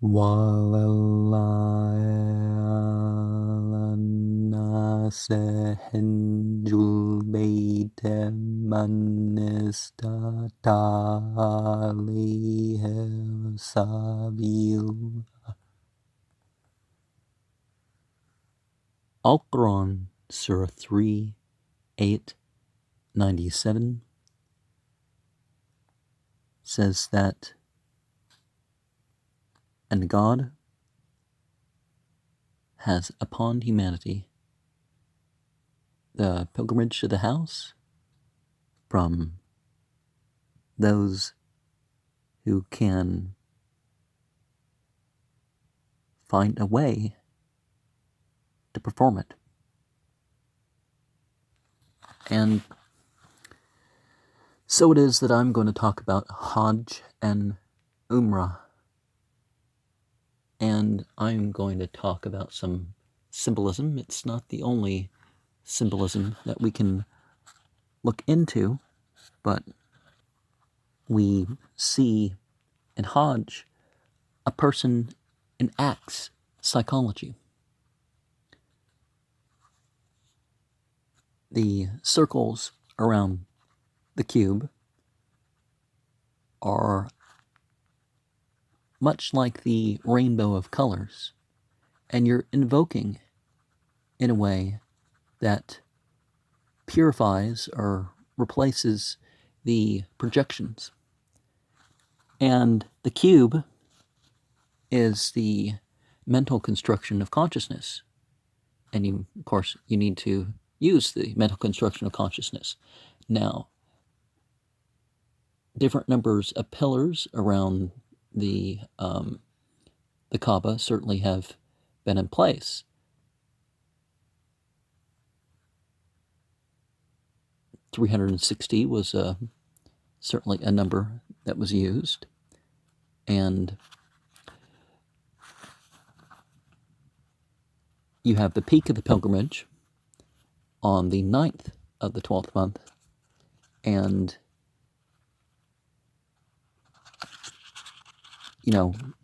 وَلِلَّهِ النَّاسِ حِجُّ الْبَيْتِ مَنِ اسْتَطَاعَ إِلَيْهِ سَبِيلًا. Al-Quran, Surah 3, 8, 97 says that, and God has upon humanity the pilgrimage to the house from those who can find a way to perform it. And so it is that I'm going to talk about Hajj and Umrah. And I'm going to talk about some symbolism. It's not the only symbolism that we can look into, but we see in Hajj a person enacts psychology. The circles around the cube are much like the rainbow of colors, and you're invoking in a way that purifies or replaces the projections. And the cube is the mental construction of consciousness. And you, of course, you need to use the mental construction of consciousness. Now, different numbers of pillars around the Kaaba certainly have been in place. 360 was certainly a number that was used, and you have the peak of the pilgrimage on the 9th of the 12th month, and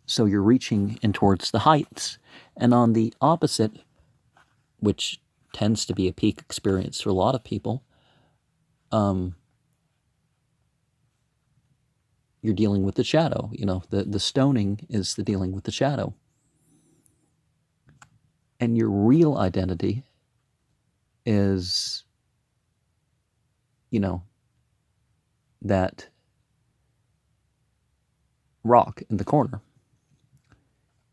so you're reaching in towards the heights. And on the opposite, which tends to be a peak experience for a lot of people, you're dealing with the shadow. The stoning is the dealing with the shadow. And your real identity is, that rock in the corner.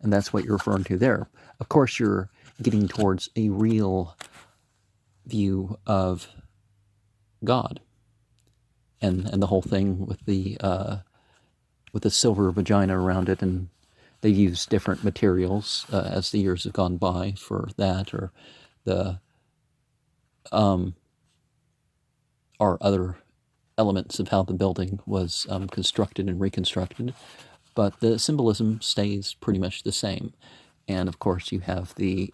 And that's what you're referring to there. Of course, you're getting towards a real view of God, and the whole thing with the silver vagina around it, and they use different materials as the years have gone by for that, or the or other elements of how the building was constructed and reconstructed. But the symbolism stays pretty much the same. And of course, you have the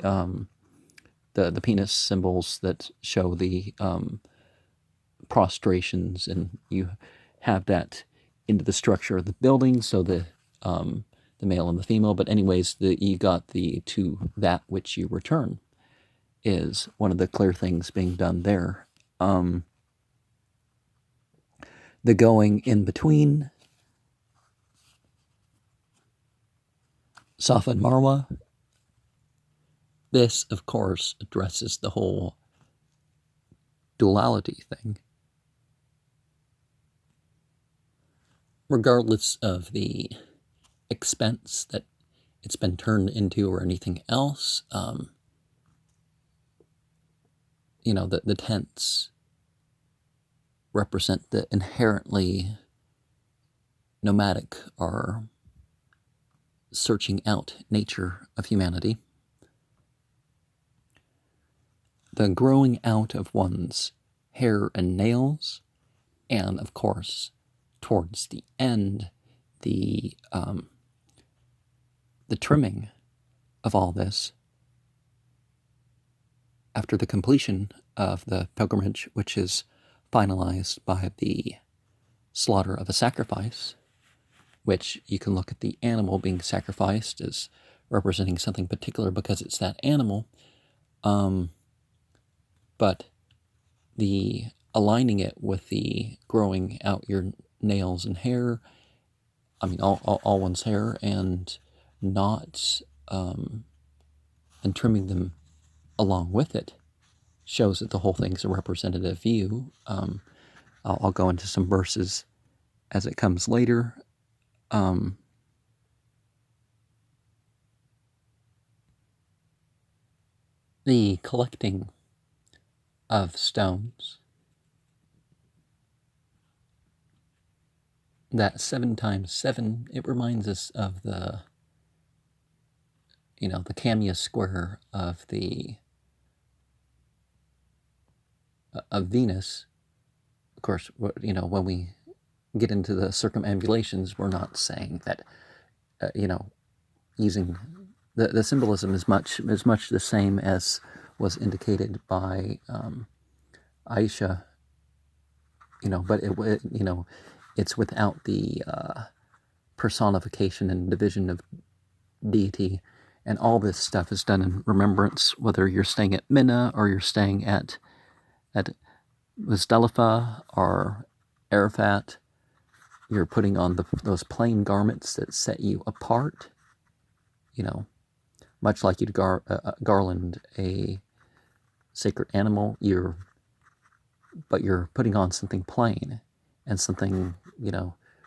penis symbols that show the prostrations, and you have that into the structure of the building, so the male and the female. But anyways, you got the to that which you return is one of the clear things being done there. The going in between Safa and Marwa, this, of course, addresses the whole duality thing. Regardless of the expense that it's been turned into or anything else, the tents represent the inherently nomadic or searching out nature of humanity. The growing out of one's hair and nails, and of course, towards the end, the trimming of all this after the completion of the pilgrimage, which is finalized by the slaughter of a sacrifice. which you can look at the animal being sacrificed as representing something particular because it's that animal, but the aligning it with the growing out your nails and hair, I mean all one's hair, and not and trimming them along with it shows that the whole thing's a representative view. I'll go into some verses as it comes later. The collecting of stones, that 7 times 7, it reminds us of the cameo square of of Venus. Of course, when we get into the circumambulations, we're not saying that using the symbolism is much the same as was indicated by Aisha, but it's without the personification and division of deity. And all this stuff is done in remembrance, whether you're staying at Mina or you're staying at Muzdalifah or Arafat. You're putting on those plain garments that set you apart, much like you'd garland a sacred animal. But you're putting on something plain and something,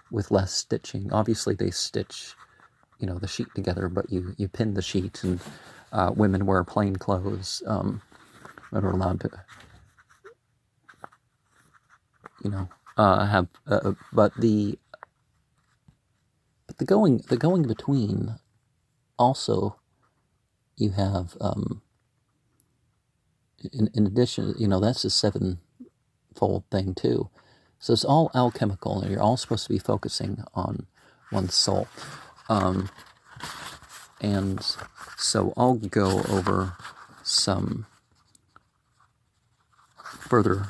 with less stitching. Obviously, they stitch, the sheet together, but you pin the sheet, and women wear plain clothes that are allowed to, have. But the going between also, you have in addition, that's a 7-fold thing too. So it's all alchemical, and you're all supposed to be focusing on one's soul. And so I'll go over some further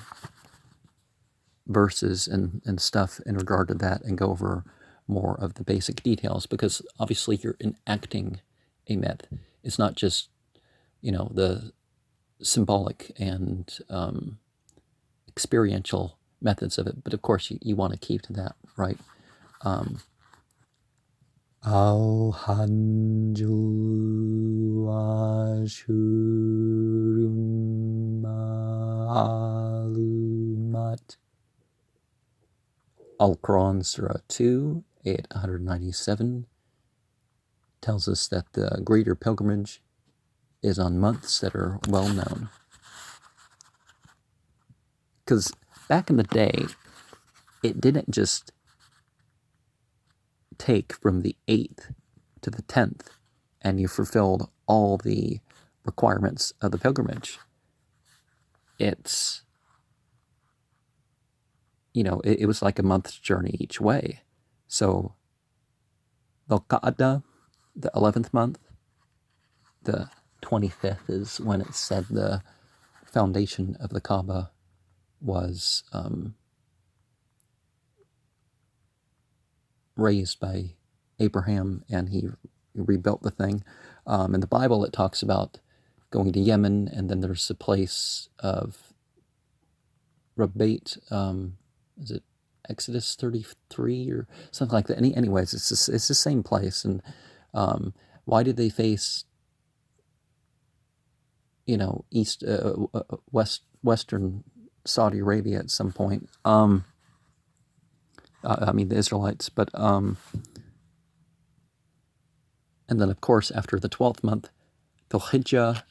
verses and stuff in regard to that, and go over more of the basic details, because obviously you're enacting a myth. It's not just, the symbolic and experiential methods of it, but of course you want to keep to that, right? Al-Hajju Ashurun Ma'lumat. Al-Quran Surah 2, Ayat 197 tells us that the greater pilgrimage is on months that are well known. Because back in the day, it didn't just take from the 8th to the 10th and you fulfilled all the requirements of the pilgrimage. It's, it was like a month's journey each way. So Dhul-Qa'dah, the 11th month, the 25th is when it said the foundation of the Kaaba was raised by Abraham, and he rebuilt the thing. In the Bible, it talks about going to Yemen, and then there's the place of Rabat. Is it Exodus 33 or something like that? Anyways, it's the same place. And why did they face, western Saudi Arabia at some point? The Israelites, but and then of course after the 12th month, Dhul-Hijjah,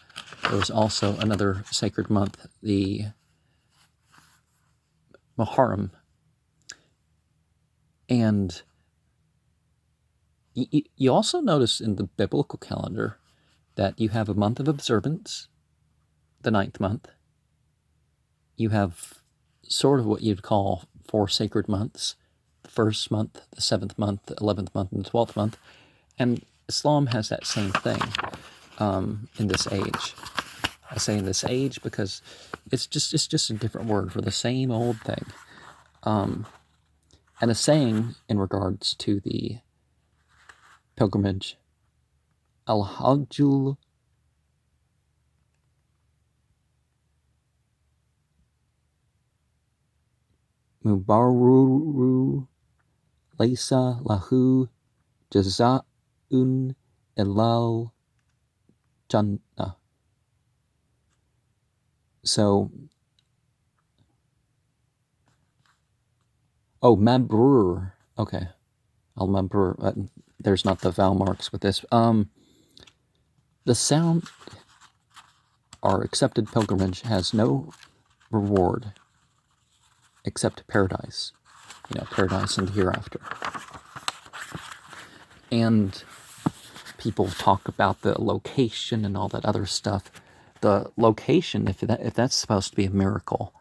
there was also another sacred month, the Muharram. And you also notice in the biblical calendar that you have a month of observance, the 9th month. You have sort of what you'd call 4 sacred months: the 1st month, the 7th month, the 11th month, and the 12th month. And Islam has that same thing in this age. I say in this age because it's just a different word for the same old thing. And a saying in regards to the pilgrimage, Al-Hajj Mubaruru Laysa Lahu Jaza'un Ilal Jannah. So, Mabrur. Okay. Al-Mabrur. There's not the vowel marks with this. The sound, our accepted pilgrimage, has no reward except paradise. Paradise and hereafter. And people talk about the location and all that other stuff. The location, if that's supposed to be a miracle,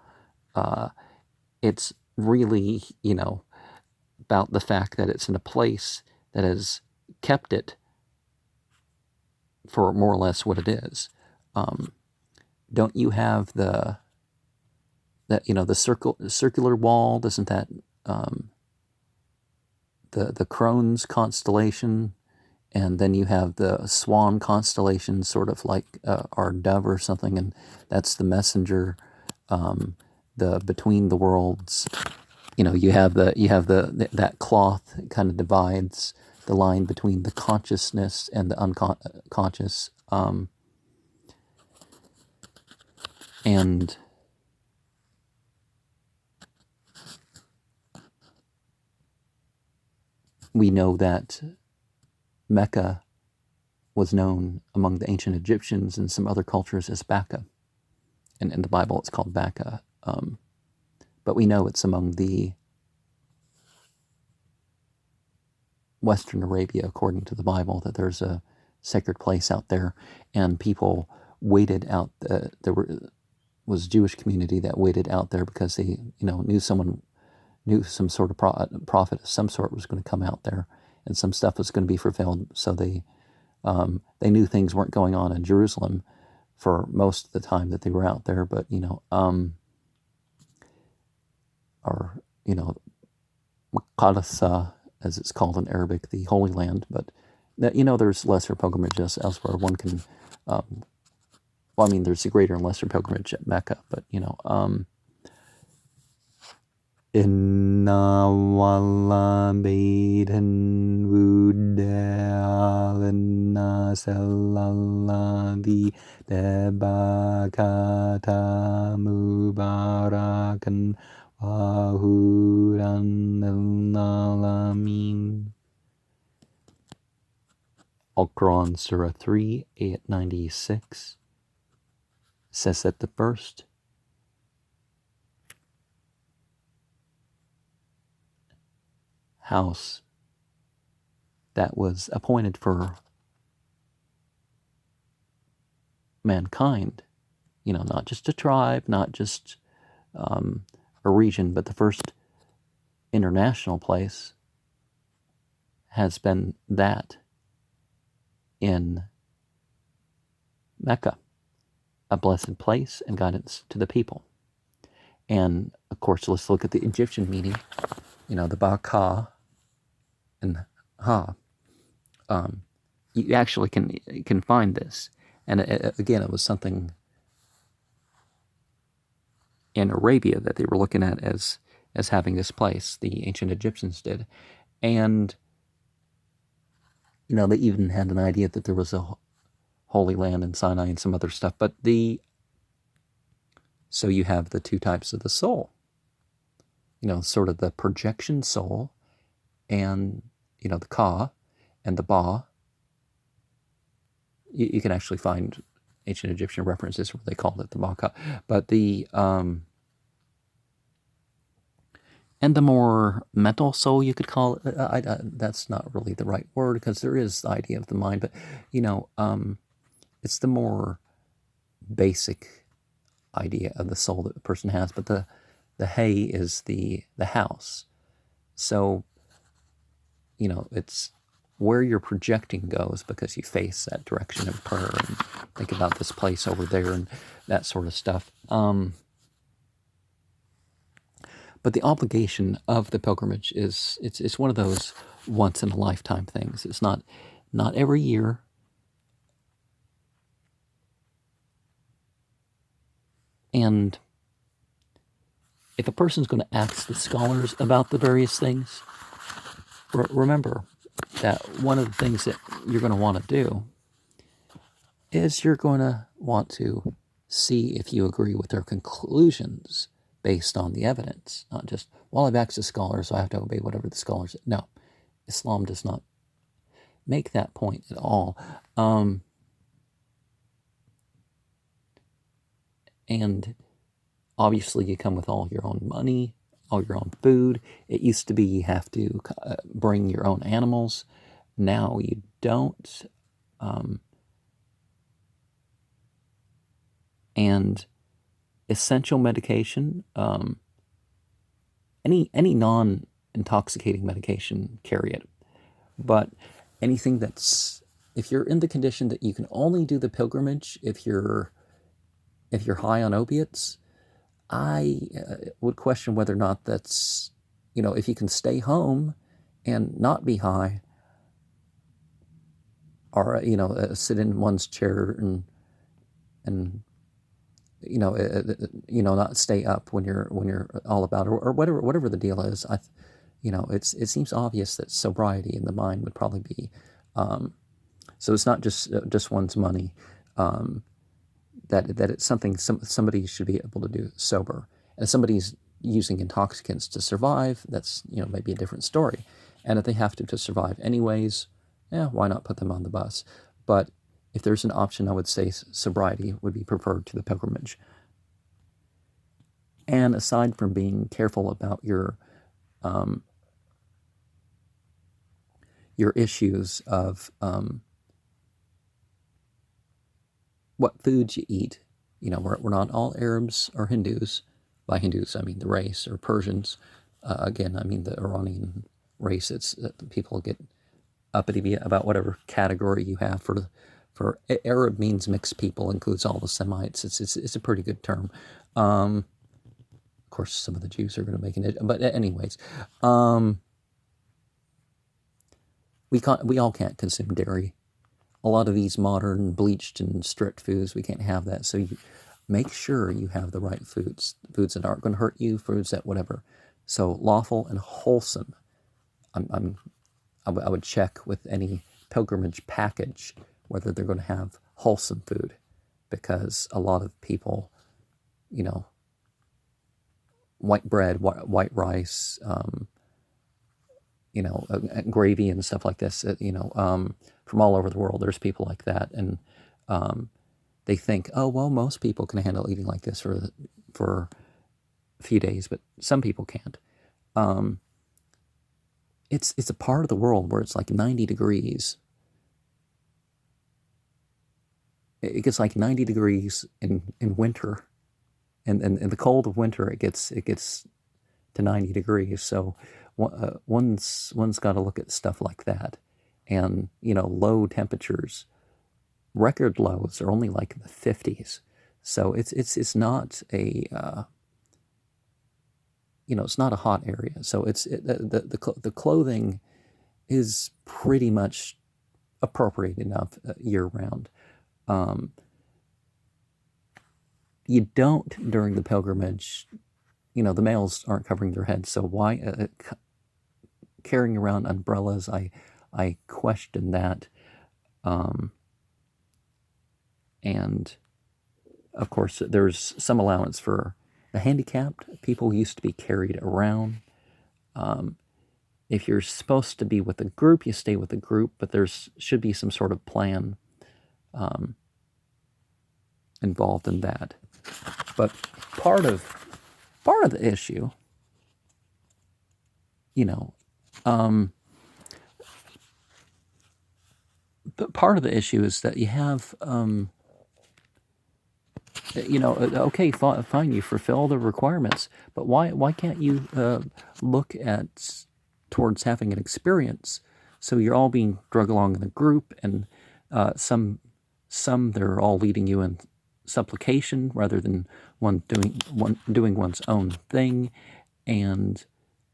it's really, about the fact that it's in a place that has kept it for more or less what it is. Don't you have the circular wall? Doesn't that the Crohn's constellation, and then you have the Swan constellation, sort of like our dove or something, and that's the messenger. The between the worlds, you have that cloth kind of divides the line between the consciousness and the unconscious, and we know that Mecca was known among the ancient Egyptians and some other cultures as Bacca. And in the Bible it's called Bacca. But we know it's among the Western Arabia, according to the Bible, that there's a sacred place out there, and people waited out. There was a Jewish community that waited out there because they, knew some sort of prophet of some sort was going to come out there, and some stuff was going to be fulfilled. So they knew things weren't going on in Jerusalem for most of the time that they were out there, but Maqdasa, as it's called in Arabic, the Holy Land. But there's lesser pilgrimages elsewhere. One can, there's a greater and lesser pilgrimage at Mecca, but Inna walla baytan wuda lana sallalladhi tabakata mubarakan wahudan lalamin. Al-Quran, Surah 3, Ayat 96, says that the first house that was appointed for mankind, not just a tribe, not just a region, but the first international place has been that in Mecca, a blessed place and guidance to the people. And of course, let's look at the Egyptian meaning, the Ba-Ka and Ha. You actually can find this. And again, it was something in Arabia that they were looking at as having this place. The ancient Egyptians did. And they even had an idea that there was a Holy Land in Sinai and some other stuff. But so you have the two types of the soul, sort of the projection soul, and the Ka and the Ba. You can actually find ancient Egyptian references where they called it the Ba-Ka. But and the more mental soul, you could call it. That's not really the right word, because there is the idea of the mind, but it's the more basic idea of the soul that the person has. But the hay is the house. So it's where your projecting goes, because you face that direction in prayer and think about this place over there and that sort of stuff. But the obligation of the pilgrimage is it's one of those once in a lifetime things. It's not every year. And if a person's going to ask the scholars about the various things, remember that one of the things that you're going to want to do is you're going to want to see if you agree with their conclusions based on the evidence, not just, well, I've asked the scholars, so I have to obey whatever the scholars say. No, Islam does not make that point at all. And obviously you come with all your own money, all your own food. It used to be you have to bring your own animals. Now you don't. And essential medication, any non-intoxicating medication, carry it. But anything that's, if you're in the condition that you can only do the pilgrimage if you're high on opiates, I would question whether or not that's, if you can stay home and not be high, or sit in one's chair and not stay up when you're all about it, or whatever the deal is. It seems obvious that sobriety in the mind would probably be, so it's not just one's money, that it's something somebody should be able to do sober. And if somebody's using intoxicants to survive, that's maybe a different story. And if they have to survive anyways, why not put them on the bus? But if there's an option, I would say sobriety would be preferred to the pilgrimage. And aside from being careful about your issues of what foods you eat, we're not all Arabs or Hindus. By Hindus, I mean the race, or Persians. Again, I mean the Iranian race. It's people get uppity about whatever category you have for Arab means mixed people, includes all the Semites. It's a pretty good term. Of course, some of the Jews are going to make it, but anyways, we all can't consume dairy. A lot of these modern bleached and strict foods, we can't have that. So you make sure you have the right foods that aren't going to hurt you, foods that whatever. So lawful and wholesome. I would check with any pilgrimage package whether they're going to have wholesome food, because a lot of people, white bread, white rice, gravy and stuff like this, from all over the world, there's people like that. And they think, oh, well, most people can handle eating like this for a few days, but some people can't. It's a part of the world where it's like 90 degrees. It gets like 90 degrees in winter, and in the cold of winter it gets to 90 degrees. So one's got to look at stuff like that, and low temperatures, record lows are only like the 50s. So it's not a it's not a hot area. So the clothing is pretty much appropriate enough year round. You don't during the pilgrimage. The males aren't covering their heads, so why carrying around umbrellas? I question that. And of course, there's some allowance for the handicapped. People used to be carried around. If you're supposed to be with a group, you stay with a group, but should be some sort of plan involved in that. But part of the issue, but part of the issue is that you have, okay, fine, you fulfill the requirements, but why can't you look towards having an experience? So you're all being drug along in a group, and some they're all leading you in supplication rather than one doing one's own thing, And,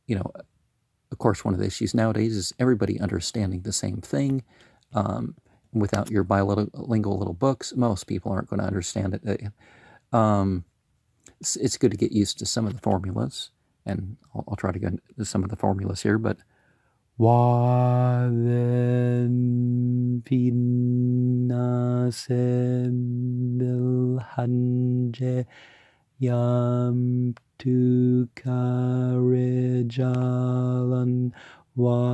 of course, one of the issues nowadays is everybody understanding the same thing. Without your bilingual little books, most people aren't going to understand it. It's good to get used to some of the formulas, and I'll try to go into some of the formulas here, but وَذَنْ فِي النَّاسِ بِالْحَجِّ يَأْتُوكَ رِجَالًا وَعَلَى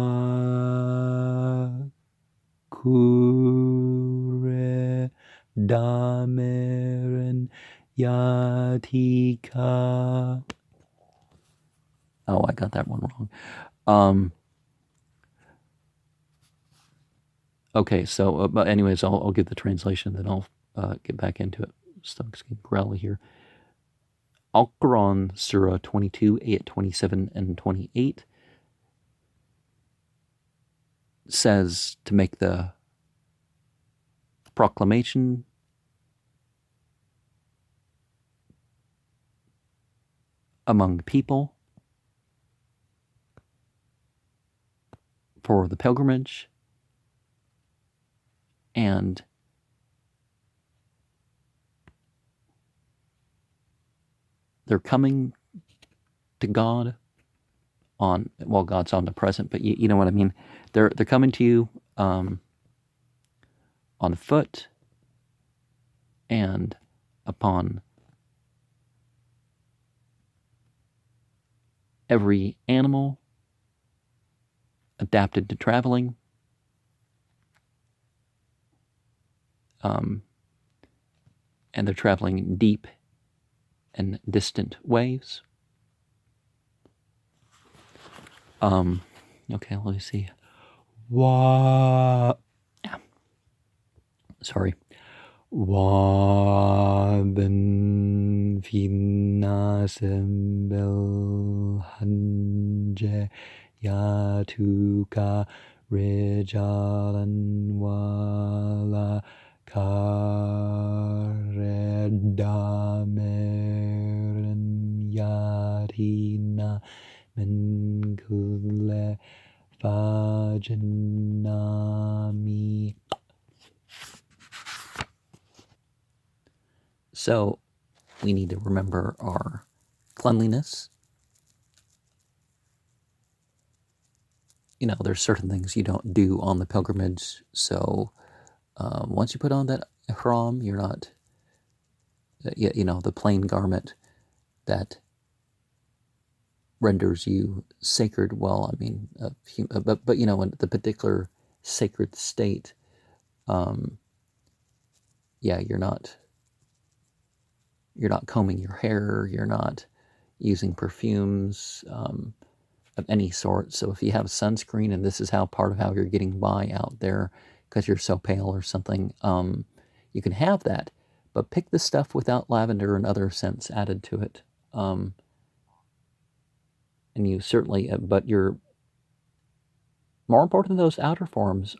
ضَامِرٍ يَأْتِينَ. Oh, I got that one wrong. Okay, so but anyways, I'll give the translation, then I'll get back into it. Stomach's getting growly here. Al-Quran, Surah 22, Ayat 27 and 28 says to make the proclamation among people for the pilgrimage, and they're coming to God God's omnipresent, but you know what I mean. They're coming to you on foot and upon every animal adapted to traveling. And they're traveling deep and distant ways. Okay, let me see. Sorry. وَذَنْ فِي النَّاسِ بِالْحَجِّ يَأْتُوكَ رِجَالًا وَعَلَى ضَامِرٍ يَأْتِينَ مِنْ كُلِّ فَجٍّ عَمِيقٍ. So we need to remember our cleanliness. There's certain things you don't do on the pilgrimage. So once you put on that ihram, you're not, the plain garment that renders you sacred. Well, I mean, but in the particular sacred state, you're not combing your hair, you're not using perfumes of any sort. So if you have sunscreen and this is part of how you're getting by out there because you're so pale or something, you can have that, but pick the stuff without lavender and other scents added to it. And you certainly, but you're more important than those outer forms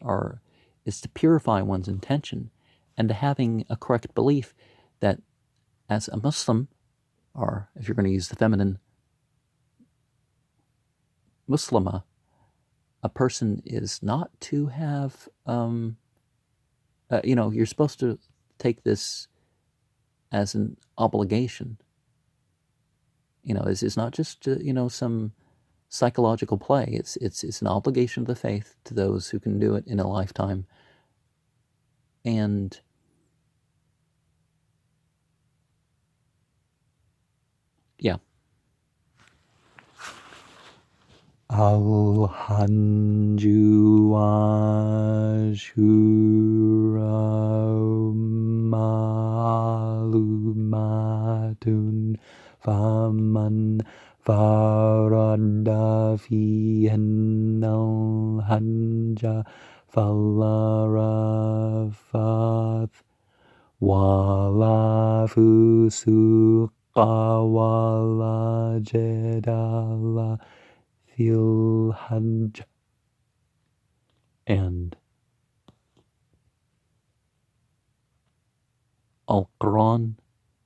is to purify one's intention and to having a correct belief that as a Muslim, or if you're going to use the feminine, Muslima, a person is not to have, you're supposed to take this as an obligation. It's not just, some psychological play. It's an obligation of the faith to those who can do it in a lifetime. And yeah. Al-Hajju ma'lumatun faman farada fihinna al-hajja fala rafath wala fusuqa wala jadala fil Hajj. And Al-Quran,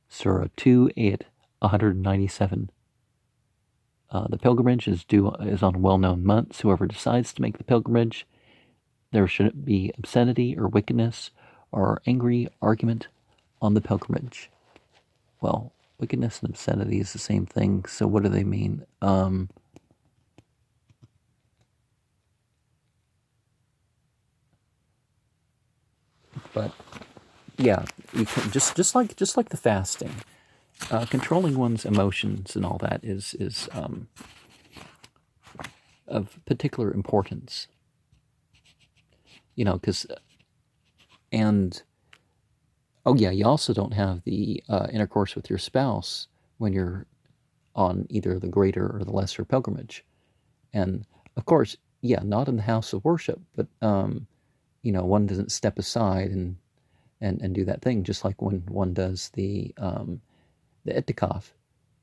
Surah 2, Ayat 197. The pilgrimage is on well-known months. Whoever decides to make the pilgrimage, there shouldn't be obscenity or wickedness or angry argument on the pilgrimage. Well, wickedness and obscenity is the same thing, so what do they mean? But yeah, you can, just like the fasting, controlling one's emotions and all that is of particular importance. Because and oh yeah, you also don't have the intercourse with your spouse when you're on either the greater or the lesser pilgrimage, and of course, yeah, not in the house of worship, but one doesn't step aside and do that thing, just like when one does the itikaf.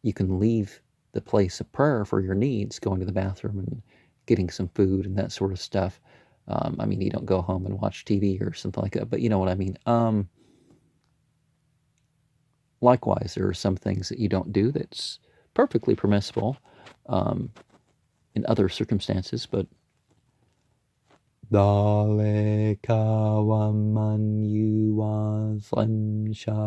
You can leave the place of prayer for your needs, going to the bathroom and getting some food and that sort of stuff. I mean, you don't go home and watch TV or something like that, but you know what I mean. Likewise, there are some things that you don't do that's perfectly permissible in other circumstances, but ذلك ومن يعظم شعائر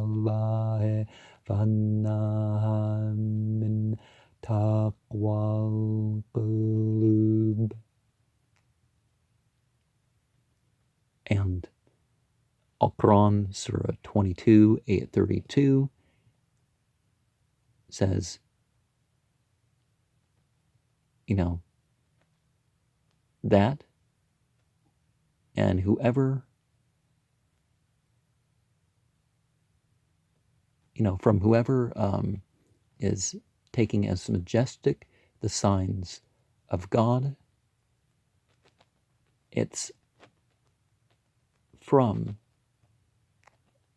الله فإنها من تقوى القلوب. And Al-Quran, Surah 22, Ayat 32 says, that, and whoever, from whoever is taking as majestic the signs of God, it's from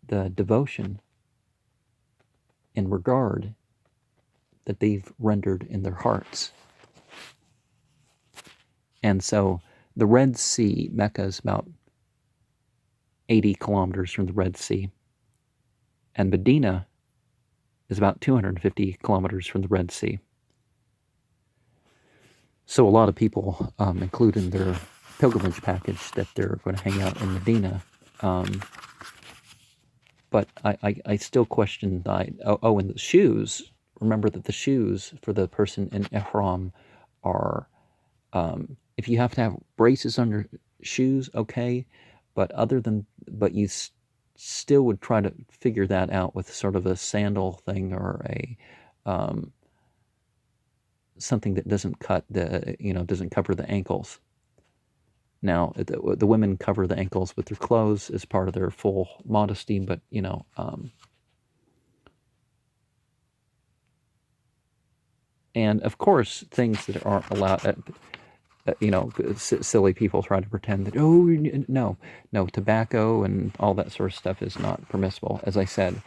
the devotion and regard that they've rendered in their hearts. And so the Red Sea, Mecca is about 80 kilometers from the Red Sea, and Medina is about 250 kilometers from the Red Sea. So a lot of people include in their pilgrimage package that they're going to hang out in Medina. But I still question and the shoes. Remember that the shoes for the person in Ihram are, if you have to have braces on your shoes, okay, but you still would try to figure that out with sort of a sandal thing or a something that doesn't doesn't cover the ankles. Now, the women cover the ankles with their clothes as part of their full modesty, but and of course, things that aren't allowed. Silly people try to pretend that, no, tobacco and all that sort of stuff is not permissible. As I said,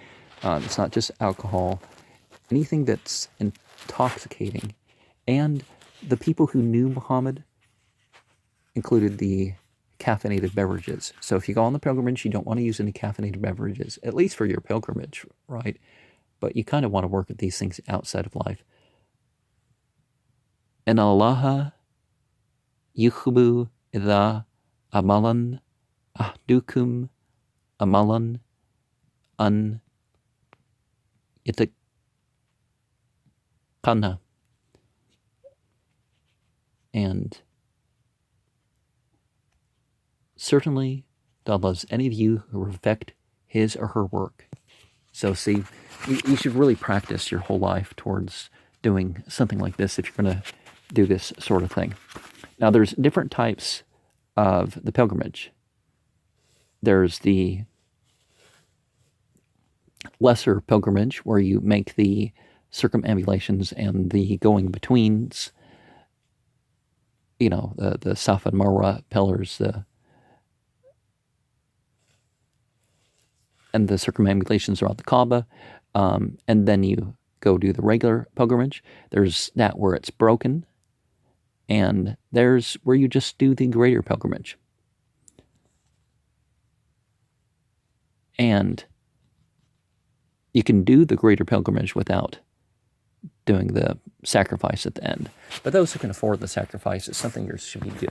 it's not just alcohol, anything that's intoxicating. And the people who knew Muhammad included the caffeinated beverages. So if you go on the pilgrimage, you don't want to use any caffeinated beverages, at least for your pilgrimage, right? But you kind of want to work at these things outside of life. And Allah yuhibbu idha amalan ahdukum amalan an yatakana. And certainly God loves any of you who perfect his or her work. So see, you should really practice your whole life towards doing something like this if you're going to do this sort of thing. Now, there's different types of the pilgrimage. There's the lesser pilgrimage, where you make the circumambulations and the going-betweens, the Safa and Marwa pillars, and the circumambulations around the Kaaba, and then you go do the regular pilgrimage. There's that where it's broken, and there's where you just do the greater pilgrimage. And you can do the greater pilgrimage without doing the sacrifice at the end. But those who can afford the sacrifice, it's something that should be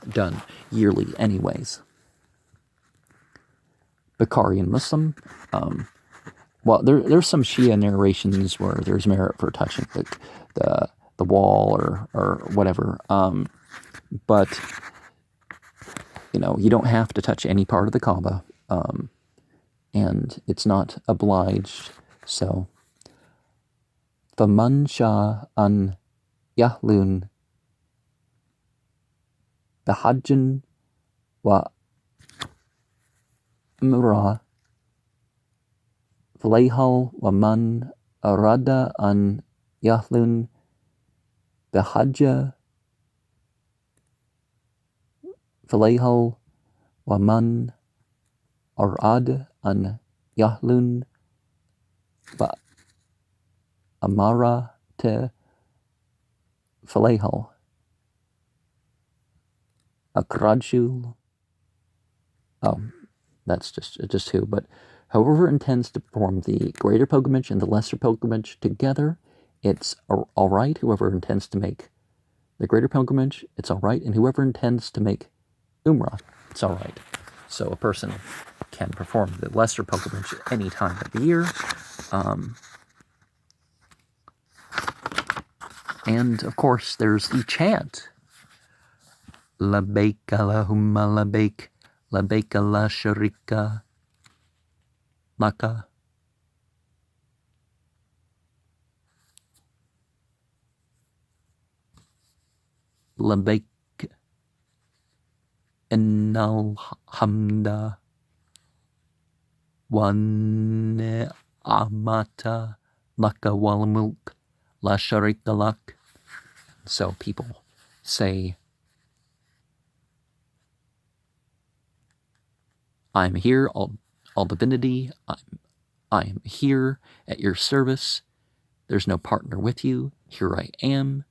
done yearly anyways. Bukhari and Muslim. Well, there's some Shia narrations where there's merit for touching the wall or whatever. But you don't have to touch any part of the Kaaba, and it's not obliged. So, فَمَنْ شَاءَ أَنْ يَحْلُلَ بِحَجٍّ وَعُمْرَةٍ فَلْيَحْلُلْ وَمَنْ أَرَادَ أَنْ يَحْلُلَ بِحَجٍّ فَلْيَحْلُلْ وَمَنْ أَرَادَ أَنْ يَحْلُلَ بِعُمْرَةٍ فَلْيَحْلُل. Akrajul. Oh, that's just who. But whoever intends to perform the greater pilgrimage and the lesser pilgrimage together, it's all right. Whoever intends to make the greater pilgrimage, it's all right. And whoever intends to make Umrah, it's all right. So a person can perform the lesser pilgrimage at any time of the year. And of course, there's the chant. Labbaik Allahumma labbaik, labbaik la sharika laka. Labbaik innal hamda wa ni'mata laka wal mulk la sharika lak. So people say, I'm here, all divinity, I am here at your service. There's no partner with you. Here I am.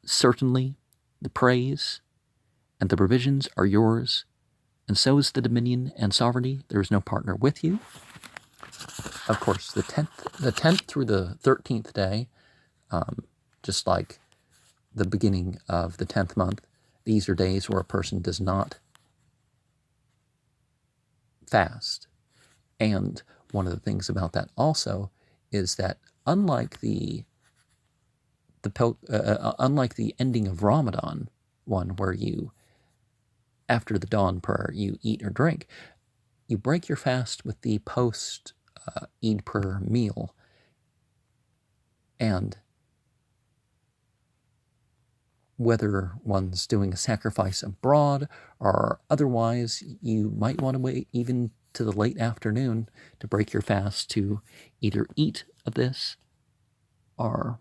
Certainly, the praise and the provisions are yours, and so is the dominion and sovereignty. There is no partner with you. Of course, the 10th through the 13th day, just like the beginning of the 10th month, these are days where a person does not fast. And one of the things about that also is that unlike the ending of Ramadan one, where you, after the dawn prayer, you eat or drink, you break your fast with the post Eid prayer meal. And whether one's doing a sacrifice abroad or otherwise, you might want to wait even to the late afternoon to break your fast to either eat of this or,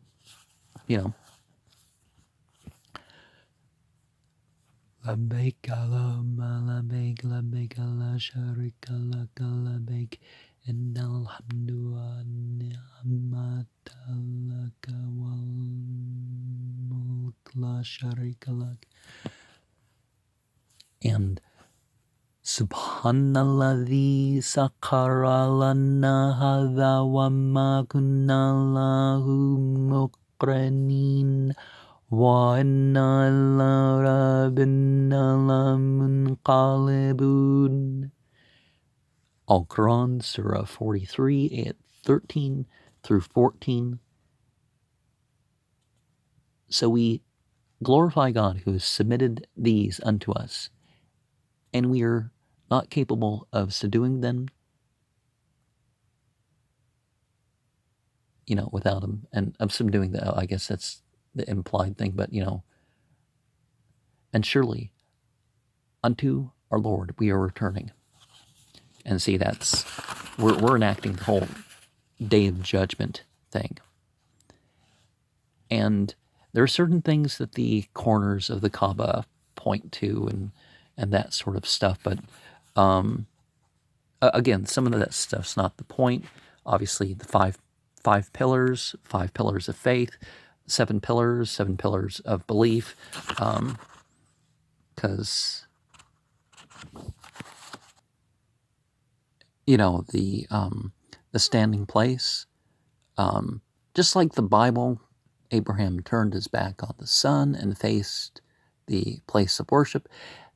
Labbaik Allahumma labbaik, labbaik la sharika laka labbaik, innal hamdu wa ni'mata laka wal mulk la sharika lak. And Subhanalladhi sakhara lana hadha wa ma kunna lahu muqrinin wa inna ila rabbina lamunqalibun. Al-Quran, Surah 43, ayat 13 through 14. So we glorify God who has submitted these unto us, and we are not capable of subduing them, without him, and of subduing them. I guess that's the implied thing, but and surely unto our Lord we are returning. And see, we're enacting the whole day of judgment thing. And there are certain things that the corners of the Kaaba point to and that sort of stuff, but again, some of that stuff's not the point. Obviously, the five pillars of faith, 7 pillars of belief, because the standing place, Just like the Bible, Abraham turned his back on the sun and faced the place of worship.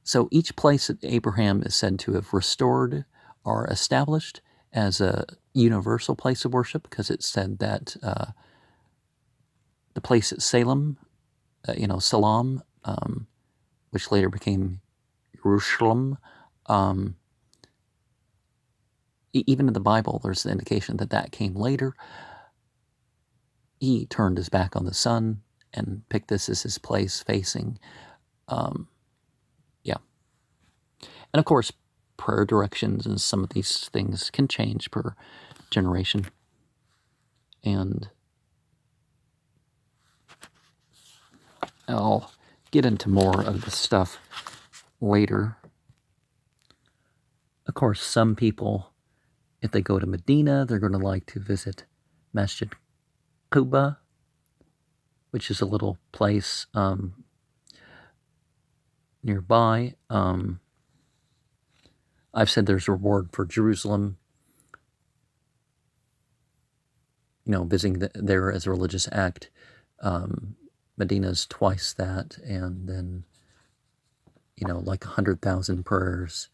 So each place that Abraham is said to have restored or established as a universal place of worship, because it said that the place at Salem, Salam, which later became Jerusalem, even in the Bible, there's an indication that that came later. He turned his back on the sun and picked this as his place facing. Yeah. And of course, prayer directions and some of these things can change per generation. And I'll get into more of the stuff later. Of course, some people, if they go to Medina, they're going to like to visit Masjid Quba, which is a little place nearby. I've said there's a reward for Jerusalem, visiting there as a religious act. Medina's twice that, and then, like 100,000 prayers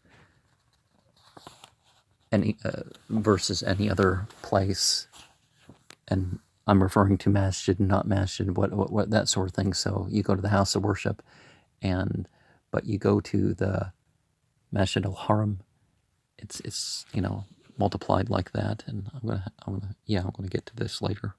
versus any other place. And I'm referring to masjid, not masjid, what that sort of thing. So you go to the house of worship, but you go to the Masjid al-Haram, it's multiplied like that. And I'm gonna get to this later.